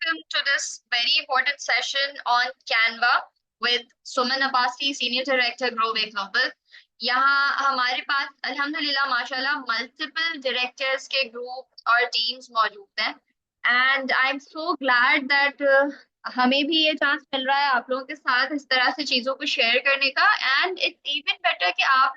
welcome to this very important session on Canva with Suman Abbasi, Senior Director, Growway Global. यहाँ हमारे पास अल्हम्दुलिल्लाह माशाल्लाह multiple directors के group और टीम्स मौजूद हैं and I am so glad that हमें भी ये चांस मिल रहा है आप लोगों के साथ इस तरह से चीजों को शेयर करने का एंड इट्स इवन बेटर कि आप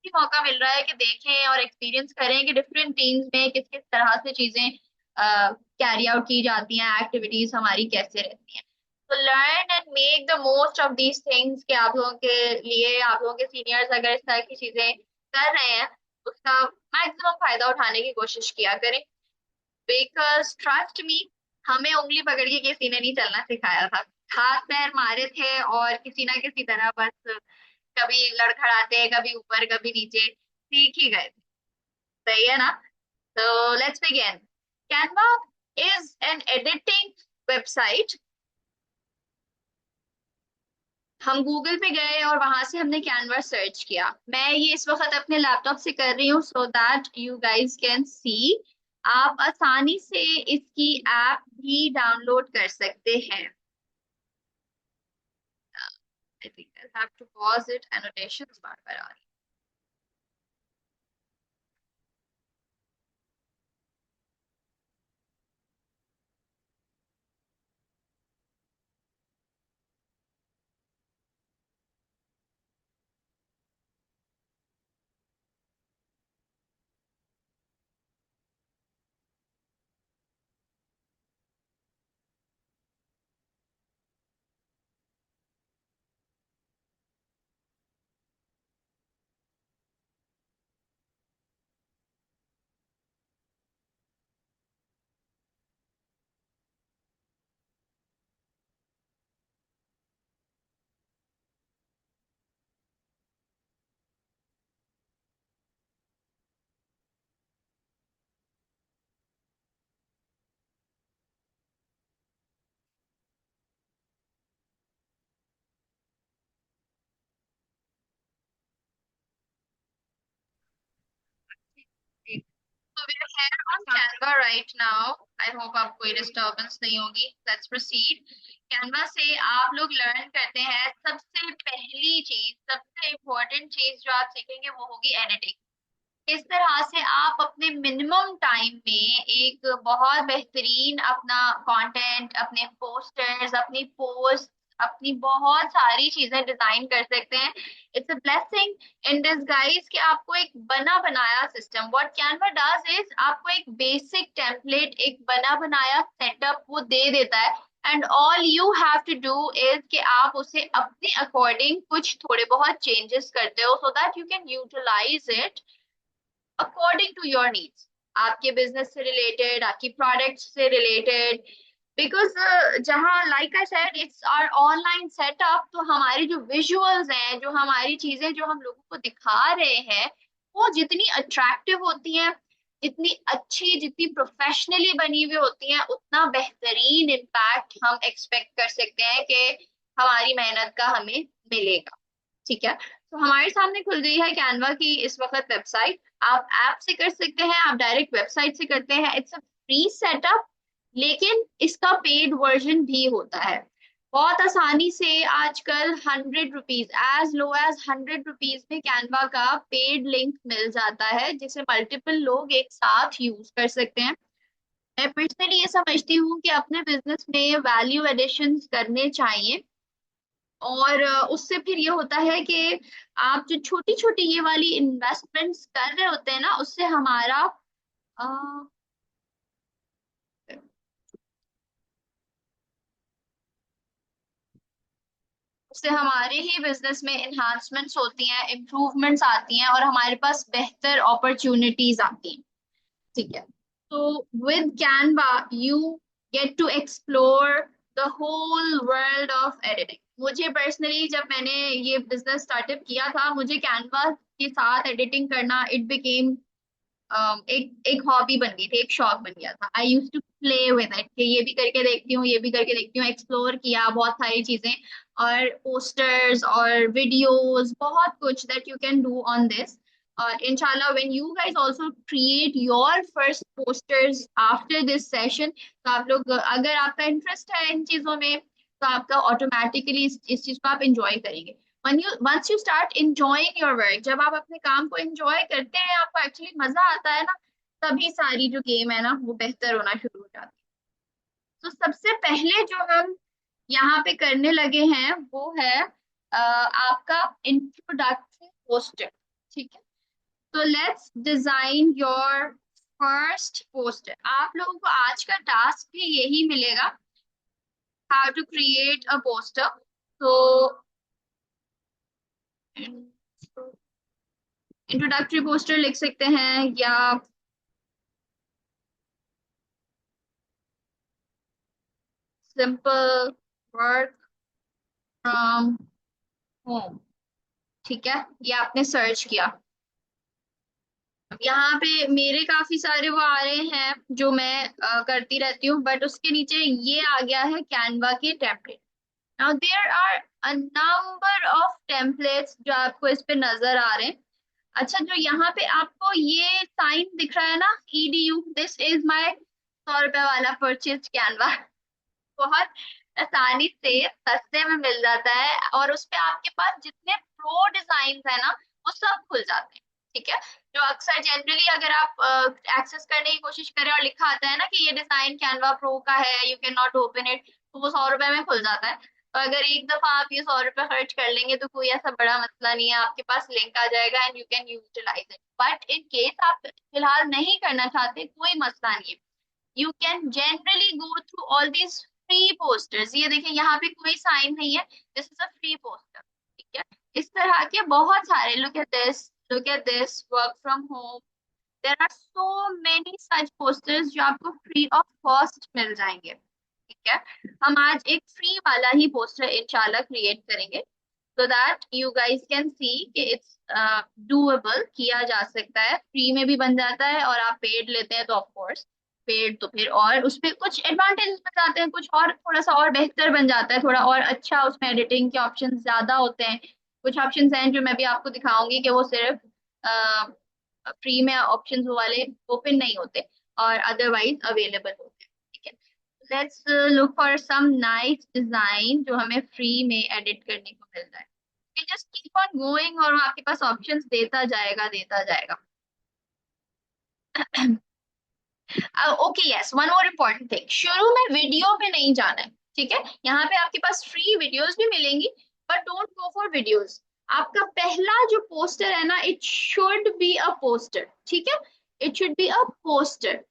भी मौका मिल रहा है कि देखें और एक्सपीरियंस करें कि डिफरेंट टीम्स में किस किस तरह से चीजें कैरी आउट की जाती हैं, एक्टिविटीज हमारी कैसे रहती हैं। तो learn and make the most of these things कि आप लोगों के लिए, आप लोगों के सीनियर्स अगर इस तरह की चीजें कर रहे हैं उसका मैक्सिमम फायदा उठाने की कोशिश किया करें। बिकॉज ट्रस्ट मी, हमें उंगली पकड़ के किसी ने नहीं चलना सिखाया था, हाथ पैर मारे थे और किसी ना किसी तरह बस कभी लड़खड़ाते, कभी ऊपर कभी नीचे सीख ही गए थे। सही है ना? तो let's begin. Canva is an editing website. हम गूगल पे गए और वहां से हमने कैनवा सर्च किया। मैं ये इस वक्त अपने लैपटॉप से कर रही हूँ सो that you guys can see. आप आसानी से इसकी ऐप भी डाउनलोड कर सकते हैं। I think I have to pause it, annotations बार बार आ रही है। So we are here on Canva right now. I hope आपको कोई डिस्टर्बेंस नहीं होगी। Let's proceed. Canva से आप लोग लर्न करते हैं। सबसे पहली चीज, सबसे इम्पोर्टेंट चीज जो आप सीखेंगे वो होगी एडिटिंग। किस तरह से आप अपने मिनिमम टाइम में एक बहुत बेहतरीन अपना कंटेंट, अपने पोस्टर्स, अपनी पोस्ट, अपनी बहुत सारी चीजें डिजाइन कर सकते हैं। It's a blessing in disguise कि आपको एक बना बनाया system, what Canva does is आपको एक बेसिक टेम्पलेट, एक बना बनाया सेटअप वो दे देता है and all you have to do is कि आप उसे अपने अकॉर्डिंग कुछ थोड़े बहुत चेंजेस करते हो so that you can utilize it according to your needs, आपके बिजनेस से रिलेटेड, आपकी प्रोडक्ट से रिलेटेड। बिकॉज जहाँ like I said it's our online setup, तो हमारी जो विजुअल्स हैं, जो हमारी चीजें जो हम लोगों को दिखा रहे हैं वो जितनी अट्रैक्टिव होती हैं, जितनी अच्छी, जितनी प्रोफेशनली बनी हुई होती हैं, उतना बेहतरीन इम्पैक्ट हम एक्सपेक्ट कर सकते हैं कि हमारी मेहनत का हमें मिलेगा। ठीक है, तो हमारे सामने खुल गई है कैनवा की इस वक्त वेबसाइट। आप ऐप से कर सकते हैं, आप डायरेक्ट वेबसाइट से करते हैं। इट्स अ फ्री सेटअप, लेकिन इसका पेड वर्जन भी होता है। बहुत आसानी से आजकल 100 rupees, as low as 100 rupees में कैनवा का पेड लिंक मिल जाता है जिसे मल्टीपल लोग एक साथ यूज कर सकते हैं। मैं पर्सनली ये समझती हूँ कि अपने बिजनेस में वैल्यू एडिशन करने चाहिए और उससे फिर ये होता है कि आप जो छोटी छोटी ये वाली इन्वेस्टमेंट्स कर रहे होते हैं ना, उससे हमारा अ, उससे हमारे ही बिजनेस में इन्हांसमेंट्स होती हैं, इम्प्रूवमेंट्स आती हैं और हमारे पास बेहतर अपॉर्चुनिटीज आती हैं। ठीक है, तो with Canva you get to explore the whole world of editing. मुझे पर्सनली जब मैंने ये बिजनेस स्टार्टअप किया था, मुझे कैनवा के साथ एडिटिंग करना इट बिकेम एक एक हॉबी बन गई थी, एक शौक बन गया था। I used to play with it कि ये भी करके देखती हूँ, ये भी करके देखती हूँ, एक्सप्लोर किया बहुत सारी चीजें और पोस्टर्स और वीडियोस, बहुत कुछ that you can do on this. और इंशाल्लाह when you guys also create your first posters after this session, तो आप लोग अगर आपका इंटरेस्ट है इन चीजों में तो आपका ऑटोमेटिकली इस चीज को आप इंजॉय करेंगे। Once you start enjoying your work, जब आप अपने काम को एंजॉय करते हैं, आपको एक्चुअली मजा आता है ना, तभी सारी जो गेम है ना वो बेहतर होना शुरू हो जाती है। तो सबसे पहले जो हम यहाँ पे करने लगे हैं वो है आपका इंट्रोडक्टरी पोस्टर। ठीक है, तो let's design your first poster. आप लोगों को आज का टास्क भी यही मिलेगा, how to create a poster. तो इंट्रोडक्टरी पोस्टर लिख सकते हैं, या सिंपल वर्क फ्रॉम होम। ठीक है, ये आपने सर्च किया। यहाँ पे मेरे काफी सारे वो आ रहे हैं जो मैं करती रहती हूँ, बट उसके नीचे ये आ गया है कैनवा के template. Now there are a number of templates जो आपको इस पे नजर आ रहे हैं। अच्छा, जो यहाँ पे आपको ये साइन दिख रहा है ना, EDU, दिस इज माय 100 रुपए वाला परचेज कैनवा। बहुत आसानी से सस्ते में मिल जाता है, और उस पे आपके पास जितने प्रो डिजाइन है ना वो सब खुल जाते हैं। ठीक है, जो अक्सर जनरली अगर आप एक्सेस करने की कोशिश करें और लिखा आता है ना कि ये डिजाइन कैनवा प्रो का है, you can not open it, तो वो 100 रुपए में खुल जाता है। तो अगर एक दफा आप ये 100 रुपए खर्च कर लेंगे तो कोई ऐसा बड़ा मसला नहीं है, आपके पास लिंक आ जाएगा and you can utilize it. But in case आप फिलहाल नहीं करना चाहते, कोई मसला नहीं है, you can generally go through all these free posters. ये देखिए यहाँ पे कोई साइन नहीं है, this is a free poster. ठीक है, इस तरह के बहुत सारे, look at this, look at this, work from home, there are so many such posters जो आपको फ्री ऑफ कॉस्ट मिल जाएंगे। ठीक है, हम आज एक फ्री वाला ही पोस्टर इंशाल्लाह क्रिएट करेंगे, so that you guys can see कि इट्स डूएबल, किया जा सकता है, फ्री में भी बन जाता है, और आप पेड लेते हैं तो ऑफ कोर्स पेड तो फिर और उस पे कुछ एडवांटेजेस बन जाते हैं, कुछ और थोड़ा सा और बेहतर बन जाता है, थोड़ा और अच्छा, उसमें एडिटिंग के ऑप्शन ज्यादा होते हैं। कुछ ऑप्शंस हैं जो मैं भी आपको दिखाऊंगी कि वो सिर्फ फ्री में ऑप्शंस वो वाले ओपन नहीं होते और अदरवाइज अवेलेबल होते हैं। ठीक है, let's look for some nice design जो हमें फ्री में एडिट करने को मिल जाए। जस्ट कीप ऑन गोइंग और वो आपके पास ऑप्शंस देता जाएगा, देता जाएगा। Okay, yes, one more important thing, शुरू में वीडियो पे नहीं जाना है। ठीक है, यहाँ पे आपके पास फ्री वीडियोस भी मिलेंगी, but don't go for videos. आपका पहला जो पोस्टर है ना, it should be a poster. ठीक है, it should be a poster.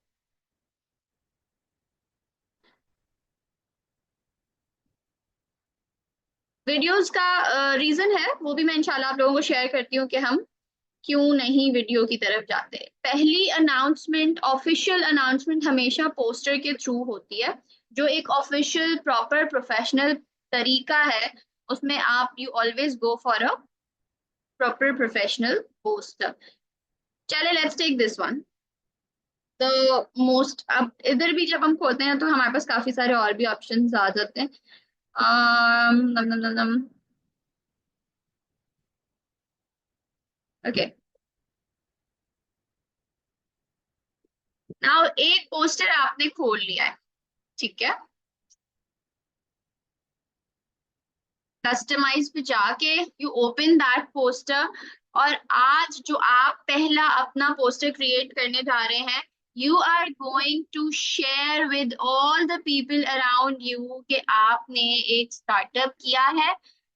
Videos का रीजन है वो भी मैं इंशाल्लाह आप लोगों को शेयर करती हूँ कि हम क्यों नहीं वीडियो की तरफ जाते। पहली अनाउंसमेंट, ऑफिशियल अनाउंसमेंट हमेशा पोस्टर के थ्रू होती है, जो एक ऑफिशियल प्रॉपर प्रोफेशनल तरीका है, उसमें आप you always go for a proper professional poster. चले, लेट्स टेक दिस वन, तो मोस्ट, अब इधर भी जब हम खोलते हैं तो हमारे पास काफी सारे और भी ऑप्शंस आ जाते हैं। नम नम नम नम, ओके, नाउ एक पोस्टर आपने खोल लिया है। ठीक है, कस्टमाइज पे जाके यू ओपन दैट पोस्टर, और आज जो आप पहला अपना पोस्टर क्रिएट करने जा रहे हैं, you are going to share with all the people around you कि आपने एक स्टार्टअप किया है,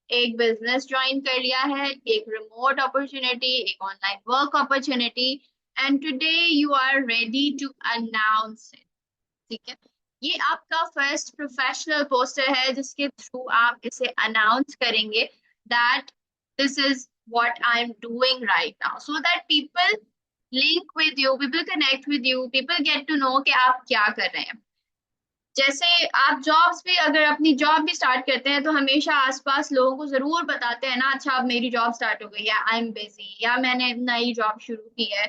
एक बिजनेस ज्वाइन कर लिया है, एक रिमोट अपॉर्चुनिटी, एक online work opportunity, and today you are ready to announce it. ठीक है, ये आपका फर्स्ट प्रोफेशनल पोस्टर है जिसके थ्रू आप इसे अनाउंस करेंगे that this is what I am doing right now, so that people link with you, people connect with you, people get to know कि आप क्या कर रहे हैं। जैसे आप जॉब्स भी, अगर अपनी जॉब भी स्टार्ट करते हैं तो हमेशा आसपास लोगों को जरूर बताते हैं ना, अच्छा अब मेरी जॉब स्टार्ट हो गई, या आई एम बिजी, या मैंने नई जॉब शुरू की है।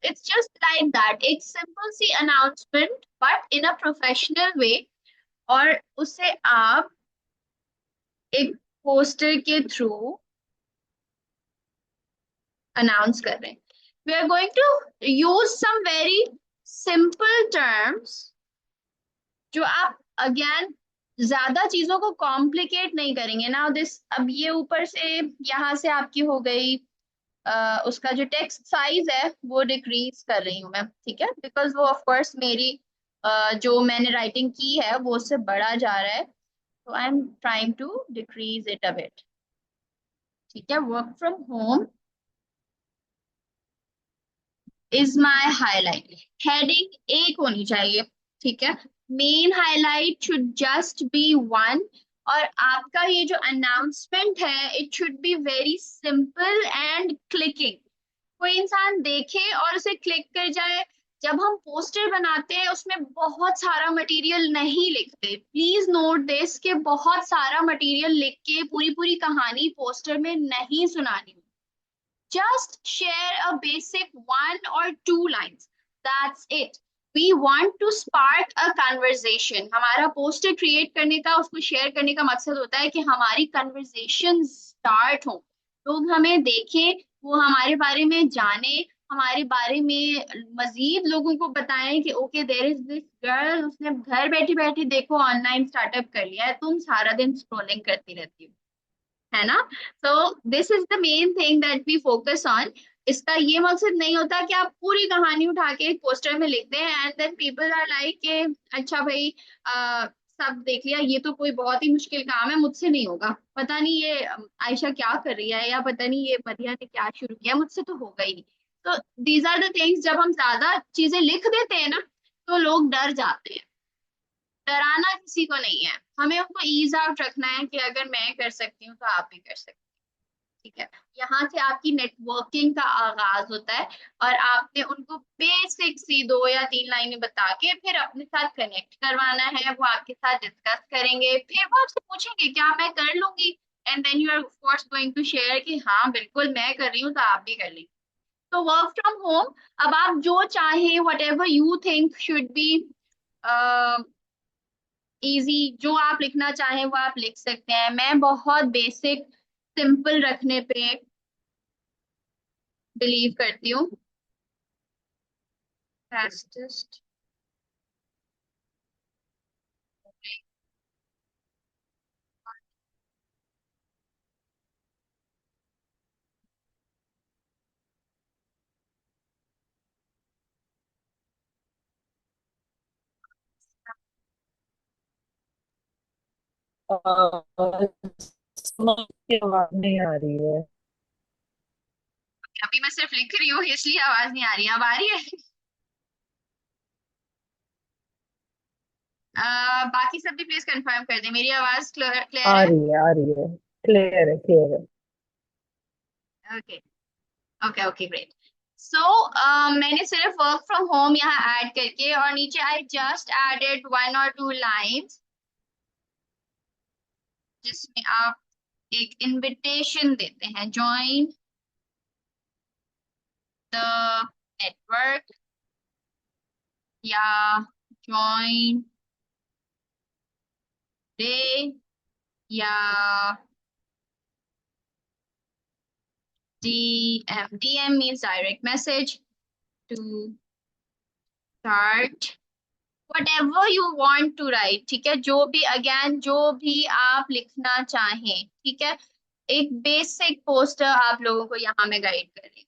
इट्स जस्ट लाइक दैट, एक सिंपल सी announcement but in a professional way, और उसे आप एक पोस्टर के थ्रू अनाउंस कर रहे हैं। We are going to use some very simple terms जो आप अगेन ज्यादा चीजों को कॉम्प्लिकेट नहीं करेंगे ना। दिस अब ये ऊपर से यहाँ से आपकी हो गई उसका जो टेक्स्ट साइज है वो डिक्रीज कर रही हूँ मैं, ठीक है, बिकॉज वो ऑफ कोर्स मेरी जो मैंने राइटिंग की है वो उससे बढ़ा जा रहा है, तो I am trying to decrease it a bit. ठीक है, work from home is my highlight, heading एक होनी चाहिए, ठीक है। Main highlight should just be one, और आपका ये जो अनाउंसमेंट है it should be very simple and clicking, कोई इंसान देखे और उसे क्लिक कर जाए। जब हम पोस्टर बनाते हैं उसमें बहुत सारा मटेरियल नहीं लिखते, प्लीज नोट दिस कि बहुत सारा मटेरियल लिख के पूरी पूरी कहानी पोस्टर में नहीं सुनानी। Just share a basic one or two lines. That's it. We want to spark a conversation. हमारा पोस्टर क्रिएट करने का, उसको शेयर करने का मकसद होता है कि हमारी कन्वर्सेशन स्टार्ट हो, लोग हमें देखें, वो हमारे बारे में जाने, हमारे बारे में मजीद लोगों को बताएं कि okay there is this girl, उसने घर बैठी बैठी देखो ऑनलाइन स्टार्टअप कर लिया है, तुम सारा दिन स्क्रॉलिंग करती रहती हो, है ना। So this is the main thing that we focus on. इसका ये मकसद नहीं होता कि आप पूरी कहानी उठा के एक पोस्टर में लिख दें and then people are like के अच्छा भाई सब देख लिया, ये तो कोई बहुत ही मुश्किल काम है, मुझसे नहीं होगा, पता नहीं ये आयशा क्या कर रही है, या पता नहीं ये मरिया ने क्या शुरू किया, मुझसे तो होगा ही नहीं। तो दीज आर द थिंग्स, जब हम ज्यादा चीजें लिख देते हैं ना तो लोग डर जाते हैं। डराना किसी को नहीं है, हमें उनको ईज आउट रखना है कि अगर मैं कर सकती हूँ तो आप भी कर सकते हैं, ठीक है। यहाँ से आपकी नेटवर्किंग का आगाज होता है, और आपने उनको बेसिक सी दो या तीन लाइनें बता के फिर अपने साथ कनेक्ट करवाना है, वो आपके साथ डिस्कस करेंगे, फिर वो आपसे पूछेंगे क्या मैं कर लूंगी, and then you are of course going to share कि हाँ बिल्कुल मैं कर रही हूँ तो आप भी कर लेंगे। तो वर्क फ्रॉम होम, अब आप जो चाहे what ever you think should be easy, जो आप लिखना चाहें वो आप लिख सकते हैं। मैं बहुत बेसिक सिंपल रखने पे बिलीव करती हूँ। फास्टेस्ट समझ की आवाज नहीं आ रही है। अभी मैं सिर्फ लिख रही हूँ इसलिए आवाज नहीं आ रही है, अब आ रही है। बाकी सब भी प्लीज कंफर्म कर दे, मेरी आवाज क्लियर आ है। रही है, आ रही है। क्लियर है, क्लियर है। Okay okay okay great. So मैंने सिर्फ वर्क फ्रॉम होम यहाँ ऐड करके और नीचे आई जस्ट एडेड वन और टू लाइंस जिसमें आप एक इनविटेशन देते हैं, ज्वाइन द नेटवर्क या ज्वाइन डे या DM. DM means direct message to start whatever you want to write, ठीक है, जो भी अगेन जो भी आप लिखना चाहें, ठीक है। एक बेसिक पोस्टर आप लोगों को यहाँ में गाइड करें,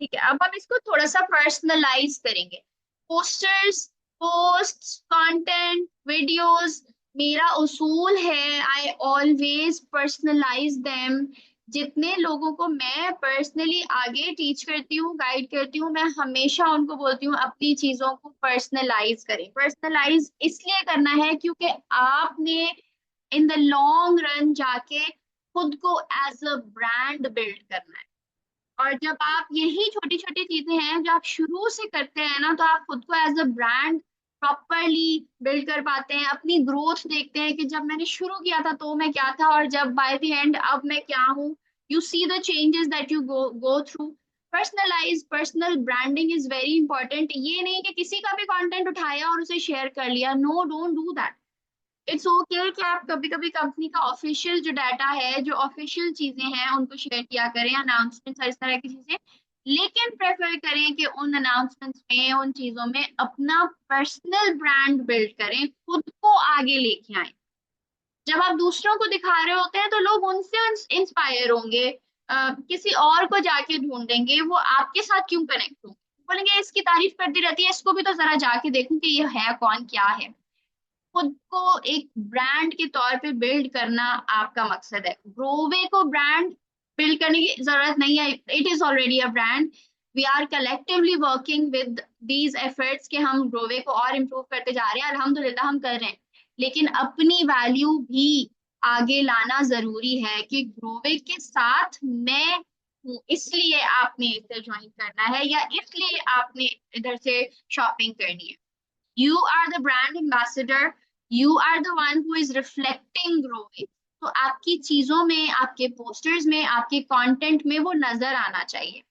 ठीक है। अब हम इसको थोड़ा सा पर्सनलाइज करेंगे। पोस्टर्स, पोस्ट्स, कंटेंट, वीडियोस, मेरा उसूल है आई ऑलवेज पर्सनलाइज देम। जितने लोगों को मैं पर्सनली आगे टीच करती हूँ, गाइड करती हूँ, मैं हमेशा उनको बोलती हूँ अपनी चीजों को पर्सनलाइज करें। पर्सनलाइज इसलिए करना है क्योंकि आपने इन द लॉन्ग रन जाके खुद को एज अ ब्रांड बिल्ड करना है। और जब आप यही छोटी छोटी चीजें हैं जो आप शुरू से करते हैं ना, तो आप खुद को as a brand properly build कर पाते हैं, अपनी ग्रोथ देखते हैं कि जब मैंने शुरू किया था तो मैं क्या था, और जब बाय द एंड अब मैं क्या हूँ। You see the changes that you go go through. Personalize, personal branding is very important. ये नहीं कि किसी का भी कंटेंट उठाया और उसे शेयर कर लिया, no don't do that. It's okay कि आप कभी कभी कंपनी का ऑफिशियल जो डाटा है, जो ऑफिशियल चीजें हैं उनको शेयर किया करें, अनाउंसमेंट्स और इस तरह की चीजें, लेकिन प्रेफर करें कि उन अनाउंसमेंट्स में, उन चीजों में अपना पर्सनल ब्रांड बिल्ड करें, खुद को आगे लेके आए। जब आप दूसरों को दिखा रहे होते हैं तो लोग उनसे इंस्पायर होंगे, किसी और को जाके ढूंढेंगे, वो आपके साथ क्यों कनेक्ट होंगे, बोलेंगे इसकी तारीफ करती रहती है, इसको भी तो जरा जाके देखूं कि ये है कौन, क्या है। खुद को एक ब्रांड के तौर पे बिल्ड करना आपका मकसद है। ग्रोवे को ब्रांड बिल्ड करने की जरूरत नहीं है, it is already a brand. We are collectively working with these efforts कि हम ग्रोवे को और इम्प्रूव करते जा रहे हैं, अल्हम्दुलिल्लाह हम कर रहे हैं। लेकिन अपनी वैल्यू भी आगे लाना जरूरी है कि ग्रोवे के साथ मैं हूँ, इसलिए आपने इसे ज्वाइन करना है या इसलिए आपने इधर से शॉपिंग करनी है। You are the brand ambassador. You are the one who is reflecting growth. तो आपकी चीजों में, आपके पोस्टर्स में, आपके कंटेंट में वो नजर आना चाहिए।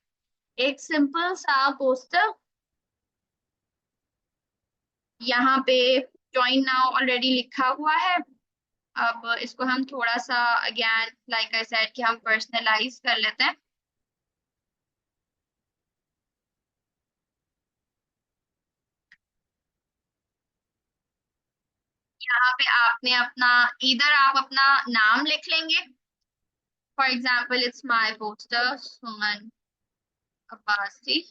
एक सिंपल सा पोस्टर यहाँ पे ज्वाइन नाउ ऑलरेडी लिखा हुआ है। अब इसको हम थोड़ा सा अगेन लाइक आई सेड कि हम पर्सनलाइज कर लेते हैं। यहाँ पे आपने अपना, इधर आप अपना नाम लिख लेंगे। For example it's my poster Suman Abbasi.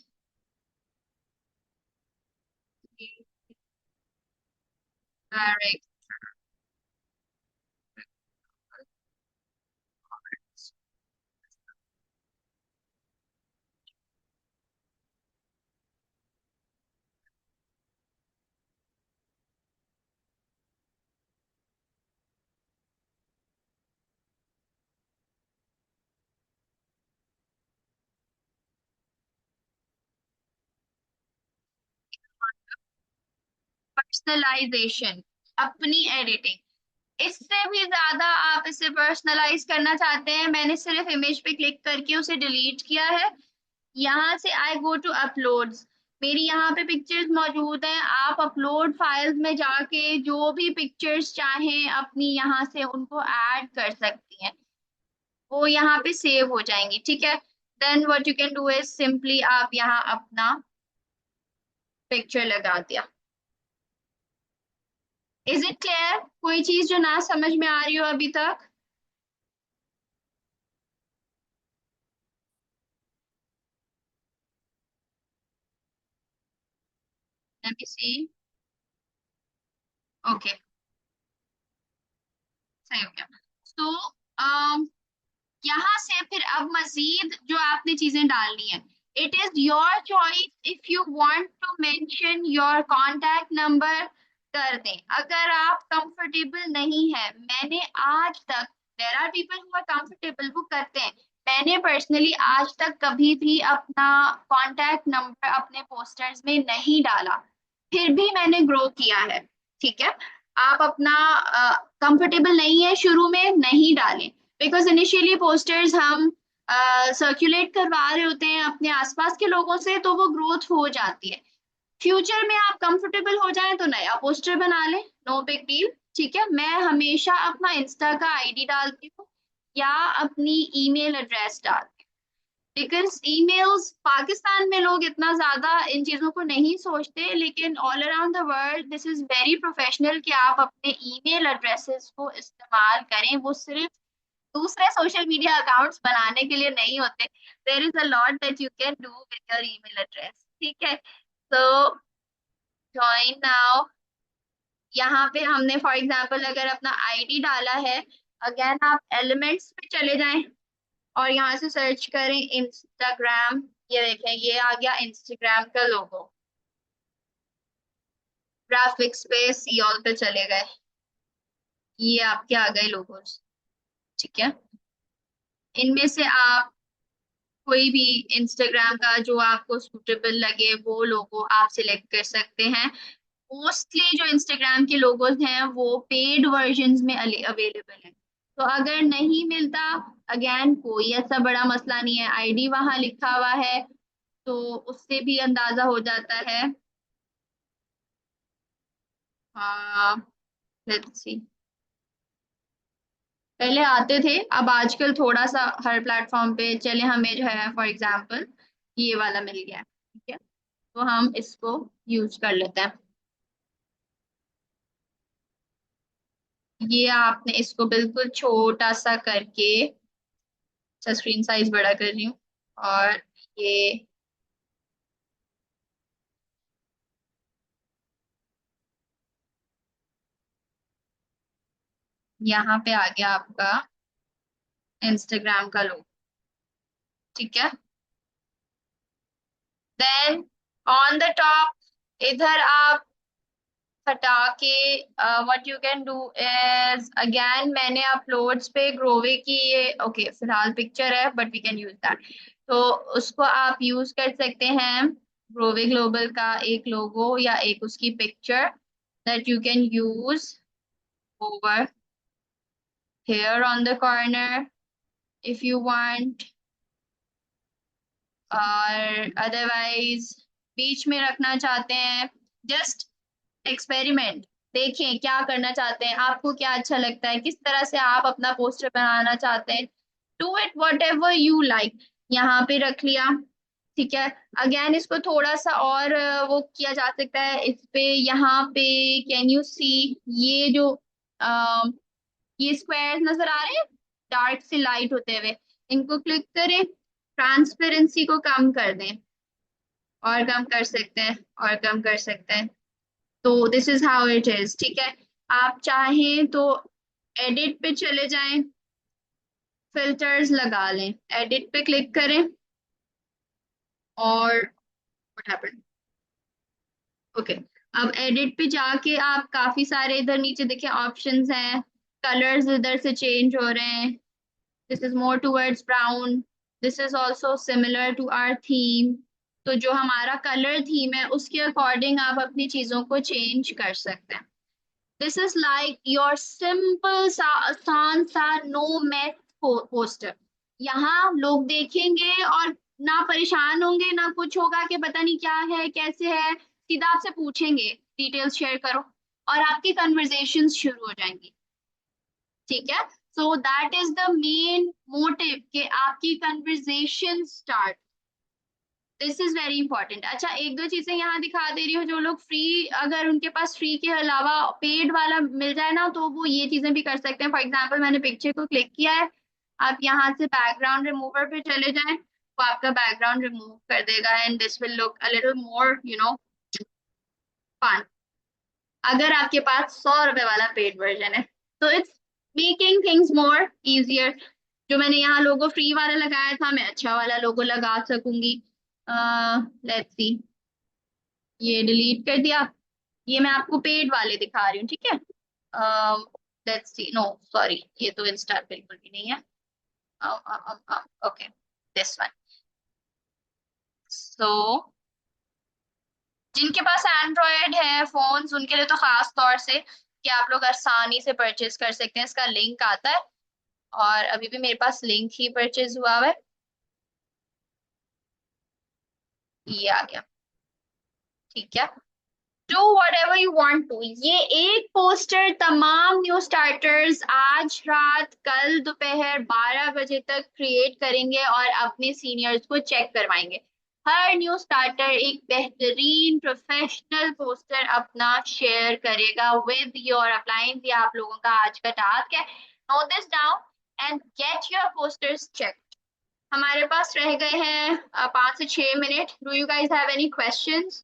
Personalization, अपनी एडिटिंग, इससे भी ज्यादा आप इसे पर्सनलाइज करना चाहते हैं। मैंने सिर्फ इमेज पे क्लिक करके उसे डिलीट किया है। यहाँ से आई गो टू अपलोड्स, मेरी यहाँ पे पिक्चर्स मौजूद हैं। आप अपलोड फाइल्स में जाके जो भी पिक्चर्स चाहें अपनी यहाँ से उनको ऐड कर सकती हैं, वो यहाँ पे सेव हो जाएंगी। ठीक है, then what you can do is simply आप यहाँ अपना पिक्चर लगा दिया। Is it clear? कोई चीज जो ना समझ में आ रही हो अभी तक? लेट मी सी। ओके, सही हो गया। तो यहाँ से फिर अब मजीद जो आपने चीजें डालनी है, it is your choice if you want to mention your contact number, कर दें। अगर आप कंफर्टेबल नहीं है, मैंने आज तक, there are people who are comfortable, वो करते हैं। मैंने पर्सनली आज तक कभी भी अपना कांटेक्ट नंबर अपने पोस्टर्स में नहीं डाला, फिर भी मैंने ग्रो किया है। ठीक है, आप अपना कंफर्टेबल नहीं है शुरू में नहीं डालें, बिकॉज इनिशियली पोस्टर्स हम सर्कुलेट करवा रहे होते हैं अपने आसपास के लोगों से, तो वो ग्रोथ हो जाती है। फ्यूचर में आप कंफर्टेबल हो जाएं तो नया पोस्टर बना लें, नो बिग डील। ठीक है, मैं हमेशा अपना इंस्टा का आईडी डालती हूँ या अपनी ईमेल एड्रेस डालती हूँ, बिकॉज ईमेल्स, पाकिस्तान में लोग इतना ज्यादा इन चीजों को नहीं सोचते, लेकिन all around the world this is very professional कि आप अपने ईमेल एड्रेसेस को इस्तेमाल करें। वो सिर्फ दूसरे सोशल मीडिया अकाउंट्स बनाने के लिए नहीं होते। There is a lot that you can do with your email address. ठीक है, तो ज्वाइन नाउ, यहाँ पे हमने फॉर एग्जांपल अगर अपना आईडी डाला है, अगेन आप एलिमेंट्स पे चले जाएं और यहाँ से सर्च करें इंस्टाग्राम। ये देखें, ये आ गया इंस्टाग्राम का लोगो। ग्राफिक्स पे सी ऑल पे चले गए, ये आपके आ गए लोगोस। ठीक है, इनमें से आप कोई भी इंस्टाग्राम का जो आपको सूटेबल लगे वो लोगो आप सिलेक्ट कर सकते हैं। मोस्टली जो इंस्टाग्राम के लोगोज हैं वो पेड वर्जन्स में अवेलेबल हैं, तो अगर नहीं मिलता, अगेन कोई ऐसा बड़ा मसला नहीं है, आईडी वहां लिखा हुआ है तो उससे भी अंदाजा हो जाता है। हाँ, लेट्स सी, पहले आते थे, अब आजकल थोड़ा सा हर प्लेटफॉर्म पे चले, हमें जो है फॉर एग्जांपल ये वाला मिल गया, ठीक है। तो हम इसको यूज कर लेते हैं। ये आपने इसको बिल्कुल छोटा सा करके, अच्छा स्क्रीन साइज बड़ा कर रही हूँ, और ये यहाँ पे आ गया आपका इंस्टाग्राम का लोगो, ठीक है। देन ऑन द टॉप इधर आप हटा के, what you can do is, again मैंने अपलोड्स पे ग्रोवे की ये ओके फिलहाल पिक्चर है but we can use that, तो उसको आप यूज कर सकते हैं। ग्रोवे ग्लोबल का एक लोगो या एक उसकी picture that you can use over here on the corner if you want, और अदरवाइज बीच में रखना चाहते हैं। जस्ट एक्सपेरिमेंट, देखें क्या करना चाहते हैं, आपको क्या अच्छा लगता है, किस तरह से आप अपना पोस्टर बनाना चाहते हैं। Do it what ever you like. यहाँ पे रख लिया, ठीक है। अगेन इसको थोड़ा सा और वो किया जा सकता है इस पे, यहाँ पे कैन यू सी ये जो ये स्क्वायर्स नजर आ रहे हैं डार्क से लाइट होते हुए, इनको क्लिक करें, ट्रांसपेरेंसी को कम कर दें, और कम कर सकते हैं, और कम कर सकते हैं। तो this is how it is, ठीक है। आप चाहें तो एडिट पे चले जाएं, फिल्टर्स लगा लें, एडिट पे क्लिक करें, और व्हाट हैपेंड, ओके। अब एडिट पे जाके आप काफी सारे इधर नीचे देखिए ऑप्शंस हैं, कलर्स इधर से चेंज हो रहे हैं। This is more towards brown, this is also similar to our theme. तो जो हमारा कलर थीम है उसके अकॉर्डिंग आप अपनी चीजों को चेंज कर सकते हैं। This is like your simple सा आसान सा नो मैथ पोस्टर। यहाँ लोग देखेंगे और ना परेशान होंगे ना कुछ होगा कि पता नहीं क्या है कैसे है, सीधा आपसे पूछेंगे डिटेल्स शेयर करो, और आपकी कन्वर्सेशंस शुरू हो जाएंगी, ठीक है। So that is the main motive कि आपकी conversation start. This is very important. अच्छा एक दो चीजें यहाँ दिखा दे रही हूँ, जो लोग फ्री, अगर उनके पास फ्री के अलावा पेड वाला मिल जाए ना तो वो ये चीजें भी कर सकते हैं। फॉर एग्जाम्पल मैंने पिक्चर को क्लिक किया है, आप यहाँ से बैकग्राउंड रिमूवर पे चले जाएं, वो आपका बैकग्राउंड रिमूव कर देगा and this will look a little more fun, अगर आपके पास 100 रुपए वाला पेड वर्जन है। तो it's making things more easier. जो मैंने यहाँ लोगो फ्री वाला लगाया था, मैं अच्छा वाला लोगो लगा सकूंगी। लेट्स सी, ये डिलीट कर दिया, ये मैं आपको पेड वाले दिखा रही हूँ, ठीक है। लेट्स सी, नो सॉरी, ये तो इंस्टा बिल्कुल भी नहीं है। Okay, this one. सो जिनके पास एंड्रॉयड है फोन्स उनके लिए तो खास तौर से कि आप लोग आसानी से परचेज कर सकते हैं, इसका लिंक आता है, और अभी भी मेरे पास लिंक ही परचेज हुआ हुआ है, ये आ गया, ठीक है। Do whatever you want to, ये एक पोस्टर तमाम न्यू स्टार्टर्स आज रात कल दोपहर 12 बजे तक क्रिएट करेंगे और अपने सीनियर्स को चेक करवाएंगे। हर न्यू स्टार्टर एक बेहतरीन प्रोफेशनल पोस्टर अपना शेयर करेगा विद योर अप्लायंस। ये आप लोगों का आज का टास्क है, note this down and get your posters check. हमारे पास रह गए हैं 5 से 6 minute. Do you guys have any questions?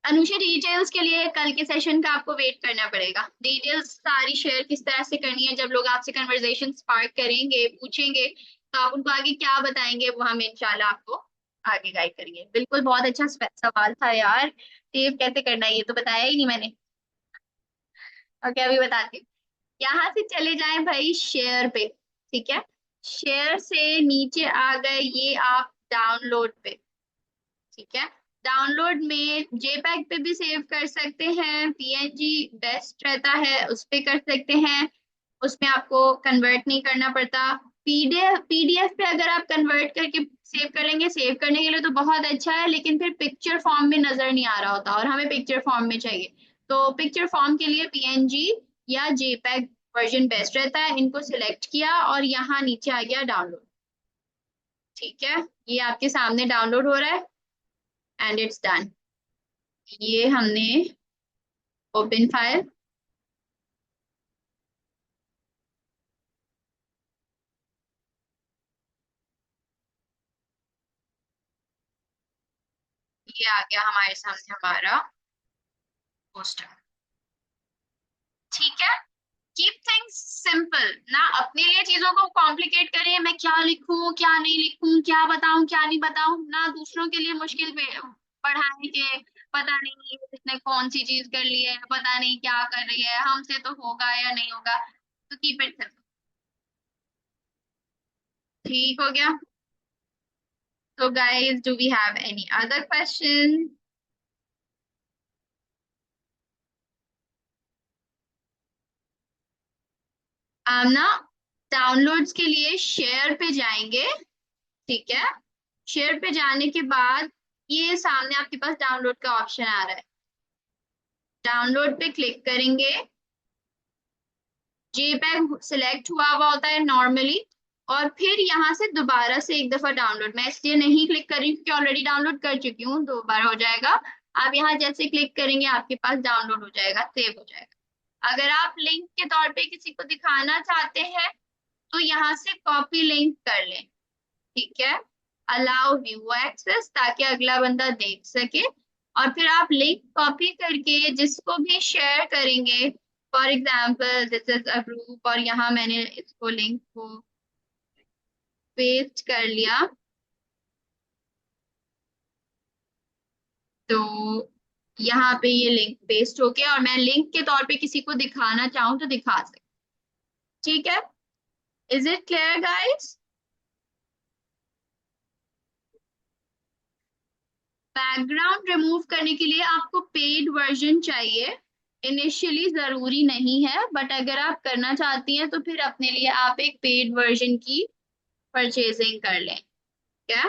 Anusha details के लिए कल के सेशन का आपको वेट करना पड़ेगा। डिटेल्स सारी शेयर किस तरह से करनी है, जब लोग आपसे कन्वर्सेशन स्पार्क करेंगे पूछेंगे तो आप उनको आगे क्या बताएंगे, वो हम इंशाल्लाह आपको आगे गाइड करेंगे। बिल्कुल, बहुत अच्छा सवाल था यार, सेव कैसे करना है ये तो बताया ही नहीं मैंने। ओके अभी बताती हूँ। यहाँ से चले जाएं भाई शेयर पे, ठीक है। शेयर से नीचे आ गए ये आप डाउनलोड पे, ठीक है। डाउनलोड में जेपैग पे भी सेव कर सकते हैं, पीएनजी बेस्ट रहता है उस पे कर सकते हैं, उसमें आपको कन्वर्ट नहीं करना पड़ता। पीडीएफ पे अगर आप कन्वर्ट करके सेव कर लेंगे, सेव करने के लिए तो बहुत अच्छा है, लेकिन फिर पिक्चर फॉर्म में नजर नहीं आ रहा होता और हमें पिक्चर फॉर्म में चाहिए। तो पिक्चर फॉर्म के लिए पीएनजी या जेपैग वर्जन बेस्ट रहता है। इनको सिलेक्ट किया और यहाँ नीचे आ गया डाउनलोड। ठीक है, ये आपके सामने डाउनलोड हो रहा है एंड इट्स डन। ये हमने ओपन फाइल, ये आ गया हमारे सामने हमारा पोस्टर। ठीक है, कीप थिंग्स सिंपल ना, अपने लिए चीजों को कॉम्प्लिकेट करें, मैं क्या लिखूं क्या नहीं लिखूं, क्या बताऊं क्या नहीं बताऊं ना, दूसरों के लिए मुश्किल बढ़ाने के। पता नहीं ये इसने कौन सी चीज कर ली है, पता नहीं क्या कर रही है, हमसे तो होगा या नहीं होगा। तो कीप इट सिंपल। ठीक हो गया। तो guys, do we have any other question? हम ना डाउनलोड्स के लिए शेयर पे जाएंगे। ठीक है, शेयर पे जाने के बाद ये सामने आपके पास डाउनलोड का ऑप्शन आ रहा है। डाउनलोड पे क्लिक करेंगे, जेपैग सिलेक्ट हुआ हुआ होता है नॉर्मली, और फिर यहाँ से दोबारा से एक दफा डाउनलोड, मैं इसलिए नहीं क्लिक कर रही क्योंकि ऑलरेडी डाउनलोड कर चुकी हूँ, दोबारा हो जाएगा। आप यहाँ जैसे क्लिक करेंगे आपके पास डाउनलोड हो जाएगा, सेव हो जाएगा। अगर आप लिंक के तौर पे किसी को दिखाना चाहते हैं तो यहाँ से कॉपी लिंक कर लें। ठीक है, अलाउ व्यू एक्सेस, ताकि अगला बंदा देख सके। और फिर आप लिंक कॉपी करके जिसको भी शेयर करेंगे, for example this is a group, और यहाँ मैंने इसको लिंक को पेस्ट कर लिया, तो यहाँ पे ये लिंक पेस्ट हो गया और मैं लिंक के तौर पे किसी को दिखाना चाहूँ तो दिखा सकती। ठीक है, is it clear guys? Background remove करने के लिए आपको पेड वर्जन चाहिए। इनिशियली जरूरी नहीं है, बट अगर आप करना चाहती हैं तो फिर अपने लिए आप एक पेड वर्जन की परचेजिंग कर लें। क्या,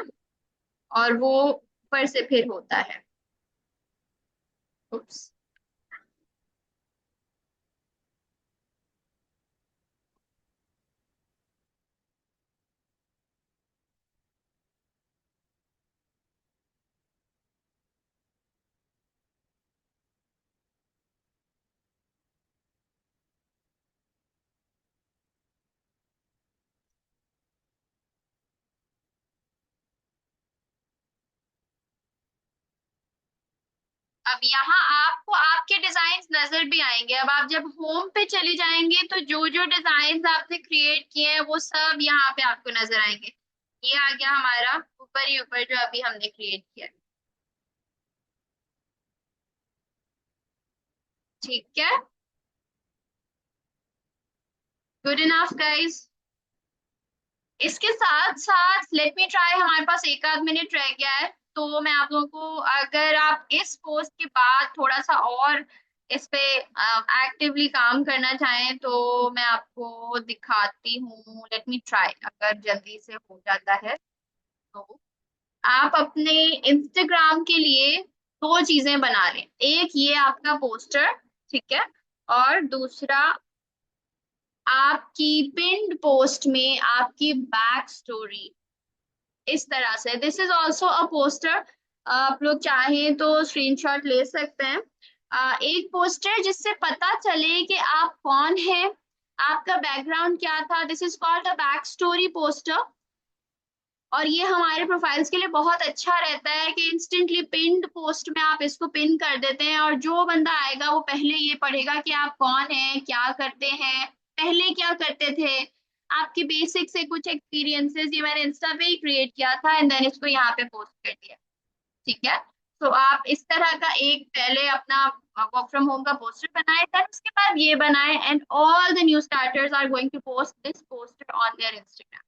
और वो ऊपर से फिर होता है। उप्स। अब यहाँ आपको आपके डिजाइन नजर भी आएंगे। अब आप जब होम पे चले जाएंगे तो जो जो डिजाइन आपने क्रिएट किए हैं वो सब यहाँ पे आपको नजर आएंगे। ये आ गया हमारा ऊपर ही ऊपर जो अभी हमने क्रिएट किया है। ठीक है, गुड इनफ गाइस। इसके साथ साथ लेट मी ट्राई, हमारे पास एक आध मिनट रह गया है, तो मैं आप लोगों को, अगर आप इस पोस्ट के बाद थोड़ा सा और इस पे एक्टिवली काम करना चाहें तो मैं आपको दिखाती हूँ। लेट मी ट्राई, अगर जल्दी से हो जाता है तो आप अपने इंस्टाग्राम के लिए दो चीजें बना लें। एक ये आपका पोस्टर, ठीक है, और दूसरा आपकी पिन्ड पोस्ट में आपकी बैक स्टोरी। इस तरह से this is also a poster, आप लोग चाहें तो स्क्रीनशॉट ले सकते हैं। एक पोस्टर जिससे पता चले कि आप कौन है, आपका बैकग्राउंड क्या था। This is called a back story poster, और ये हमारे प्रोफाइल्स के लिए बहुत अच्छा रहता है कि इंस्टेंटली पिन्ड पोस्ट में आप इसको पिन कर देते हैं, और जो बंदा आएगा वो पहले ये पढ़ेगा कि आप कौन हैं, क्या करते हैं, पहले क्या करते थे, आपके बेसिक से कुछ एक्सपीरियंसेस। ये मैंने इंस्टा पे ही क्रिएट किया था एंड देन इसको यहाँ पे पोस्ट कर दिया। ठीक है, तो आप इस तरह का एक पहले अपना वर्क फ्रॉम होम का पोस्टर बनाए, देन उसके बाद ये बनाए, and all the new starters are going to post this poster on their Instagram.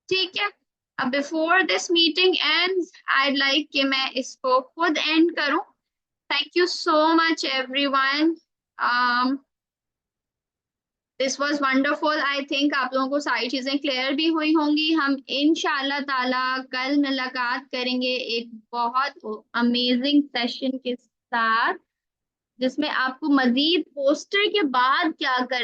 ठीक है, अब before this meeting ends I like कि मैं इसको खुद एंड करूं। Thank you so much everyone, this was wonderful. I think आप लोगों को सारी चीजें क्लियर भी हुई होंगी। हम इंशाल्लाह ताला कल मुलाकात करेंगे एक बहुत अमेजिंग सेशन के साथ। जिसमें आपको मजीद पोस्टर के बाद क्या